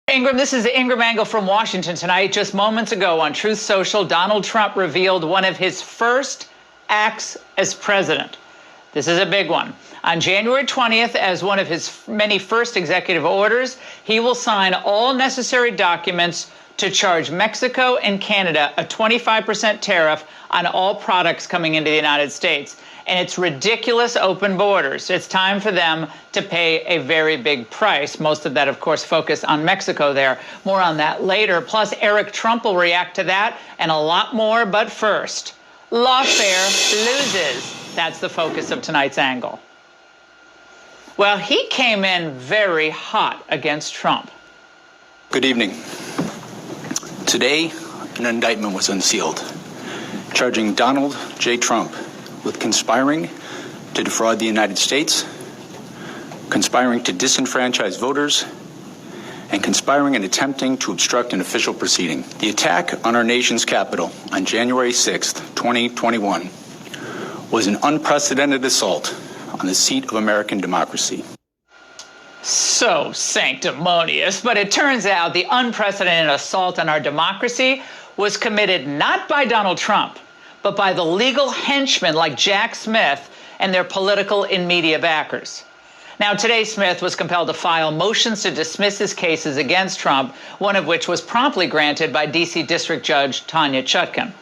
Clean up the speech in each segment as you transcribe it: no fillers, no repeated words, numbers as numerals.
Ingram, this is Ingram Angle from Washington tonight. Just moments ago on Truth Social, Donald Trump revealed one of his first acts as president. This is a big one. On January 20th, as one of his many first executive orders, he will sign all necessary documents to charge Mexico and Canada a 25% tariff on all products coming into the United States. And it's ridiculous open borders. It's time for them to pay a very big price. Most of that, of course, focused on Mexico there. More on that later. Plus, Eric Trump will react to that and a lot more. But first, lawfare loses. That's the focus of tonight's angle. Well, he came in very hot against Trump. Good evening. Today, an indictment was unsealed, charging Donald J. Trump with conspiring to defraud the United States, conspiring to disenfranchise voters, and conspiring and attempting to obstruct an official proceeding. The attack on our nation's capital on January 6th, 2021, was an unprecedented assault on the seat of American democracy. So sanctimonious, but it turns out the unprecedented assault on our democracy was committed not by Donald Trump, but by the legal henchmen like Jack Smith and their political and media backers. Now, today, Smith was compelled to file motions to dismiss his cases against Trump, one of which was promptly granted by D.C. District Judge Tanya Chutkan.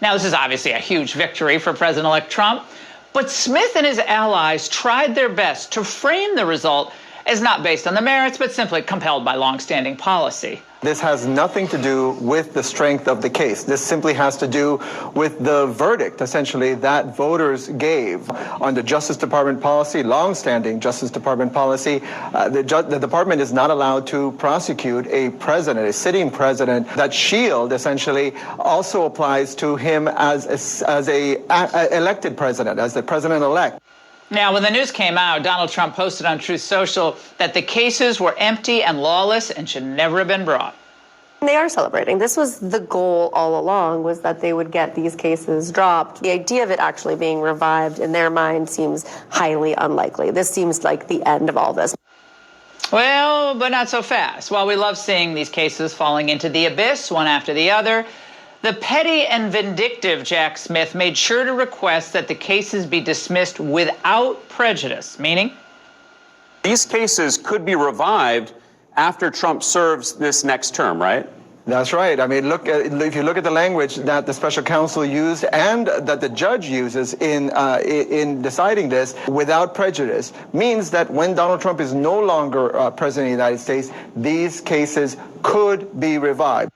Now, this is obviously a huge victory for President-elect Trump, but Smith and his allies tried their best to frame the result as not based on the merits, but simply compelled by longstanding policy. This has nothing to do with the strength of the case. This simply has to do with the verdict, essentially, that voters gave on the Justice Department policy, longstanding Justice Department policy. The department is not allowed to prosecute a president, a sitting president. That shield, essentially, also applies to him as a elected president, as the president-elect. Now, when the news came out, Donald Trump posted on Truth Social that the cases were empty and lawless and should never have been brought. They are celebrating. This was the goal all along, was that they would get these cases dropped. The idea of it actually being revived in their mind seems highly unlikely. This seems like the end of all this. Well, but not so fast. While we love seeing these cases falling into the abyss one after the other, the petty and vindictive Jack Smith made sure to request that the cases be dismissed without prejudice, meaning? These cases could be revived after Trump serves this next term, right? That's right. I mean, if you look at the language that the special counsel used and that the judge uses in deciding this, without prejudice, means that when Donald Trump is no longer president of the United States, these cases could be revived.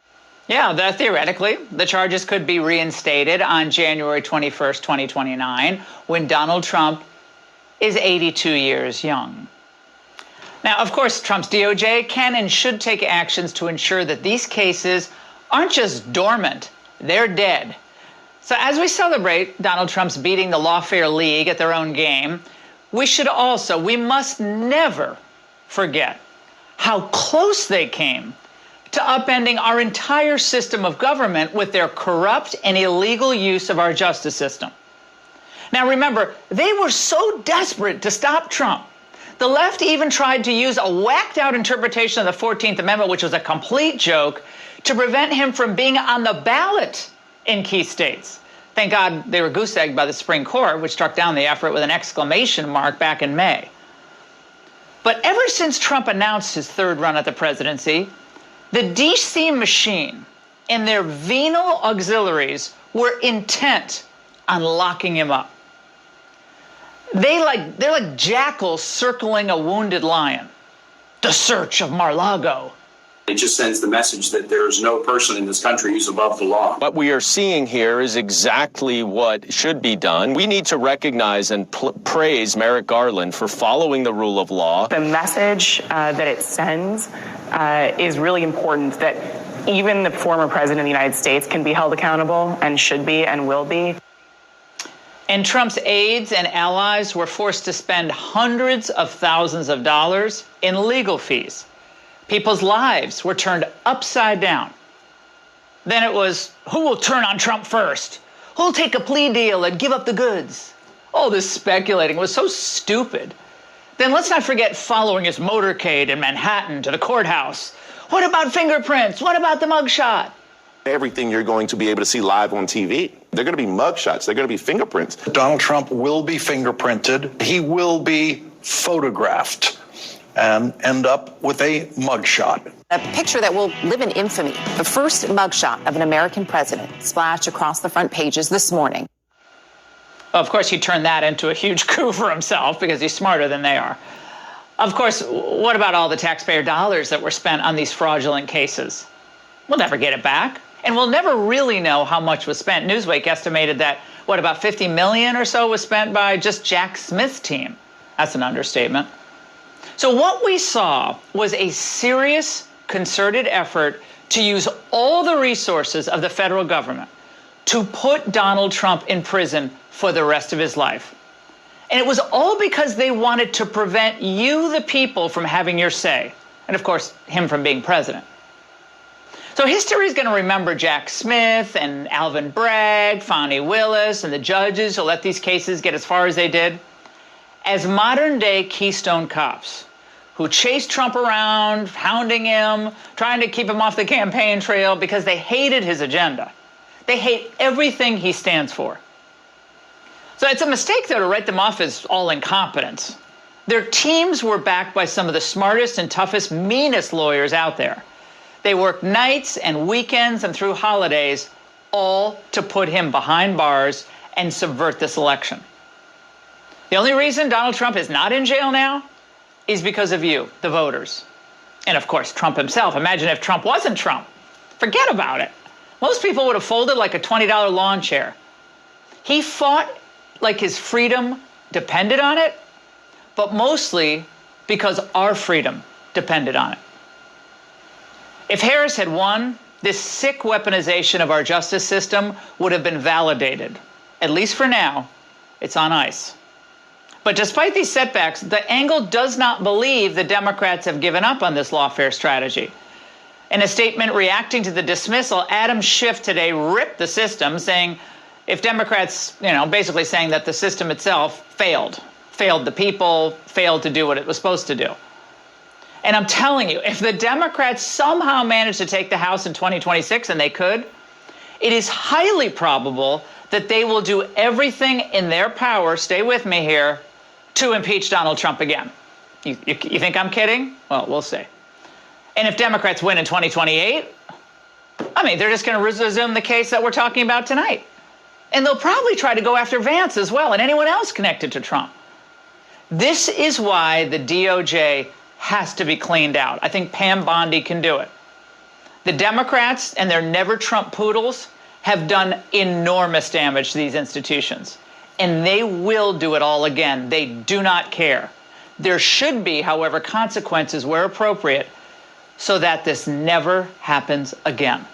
Yeah, theoretically, the charges could be reinstated on January 21st, 2029, when Donald Trump is 82 years young. Now, of course, Trump's DOJ can and should take actions to ensure that these cases aren't just dormant, they're dead. So as we celebrate Donald Trump's beating the Lawfare League at their own game, we must never forget how close they came to upending our entire system of government with their corrupt and illegal use of our justice system. Now remember, they were so desperate to stop Trump. The left even tried to use a whacked out interpretation of the 14th Amendment, which was a complete joke, to prevent him from being on the ballot in key states. Thank God they were goose-egged by the Supreme Court, which struck down the effort with an exclamation mark back in May. But ever since Trump announced his third run at the presidency, the DC machine and their venal auxiliaries were intent on locking him up. They're like jackals circling a wounded lion. The search of Mar-a-Lago. It just sends the message that there's no person in this country who's above the law. What we are seeing here is exactly what should be done. We need to recognize and praise Merrick Garland for following the rule of law. The message that it sends is really important, that even the former president of the United States can be held accountable and should be and will be. And Trump's aides and allies were forced to spend hundreds of thousands of dollars in legal fees. People's lives were turned upside down. Then it was, who will turn on Trump first? Who'll take a plea deal and give up the goods? All this speculating was so stupid. Then let's not forget following his motorcade in Manhattan to the courthouse, What about fingerprints? What about the mugshot? Everything you're going to be able to see live on TV. They're going to be mugshots. They're going to be fingerprints. Donald Trump will be fingerprinted. He will be photographed and end up with a mugshot. A picture that will live in infamy. The first mugshot of an American president splashed across the front pages this morning. Of course, he turned that into a huge coup for himself because he's smarter than they are. Of course, what about all the taxpayer dollars that were spent on these fraudulent cases? We'll never get it back. And we'll never really know how much was spent. Newsweek estimated that, about 50 million or so was spent by just Jack Smith's team. That's an understatement. So what we saw was a serious, concerted effort to use all the resources of the federal government to put Donald Trump in prison for the rest of his life. And it was all because they wanted to prevent you, the people, from having your say. And of course, him from being president. So history is going to remember Jack Smith and Alvin Bragg, Fani Willis, and the judges who let these cases get as far as they did as modern-day Keystone cops who chased Trump around, hounding him, trying to keep him off the campaign trail because they hated his agenda. They hate everything he stands for. So it's a mistake, though, to write them off as all incompetence. Their teams were backed by some of the smartest and toughest, meanest lawyers out there. They worked nights and weekends and through holidays, all to put him behind bars and subvert this election. The only reason Donald Trump is not in jail now is because of you, the voters. And of course, Trump himself. Imagine if Trump wasn't Trump. Forget about it. Most people would have folded like a $20 lawn chair. He fought like his freedom depended on it, but mostly because our freedom depended on it. If Harris had won, this sick weaponization of our justice system would have been validated. At least for now, it's on ice. But despite these setbacks, the angle does not believe the Democrats have given up on this lawfare strategy. In a statement reacting to the dismissal, Adam Schiff today ripped the system, saying, if Democrats, basically saying that the system itself failed the people, failed to do what it was supposed to do. And I'm telling you, if the Democrats somehow manage to take the House in 2026, and they could, it is highly probable that they will do everything in their power, stay with me here, to impeach Donald Trump again. You think I'm kidding? Well, we'll see. And if Democrats win in 2028, they're just going to resume the case that we're talking about tonight. And they'll probably try to go after Vance as well and anyone else connected to Trump. This is why the DOJ has to be cleaned out. I think Pam Bondi can do it. The Democrats and their never Trump poodles have done enormous damage to these institutions, and they will do it all again. They do not care. There should be, however, consequences where appropriate so that this never happens again.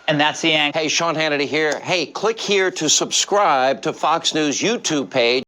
And that's the angle. Hey, Sean Hannity here. Hey, click here to subscribe to Fox News YouTube page.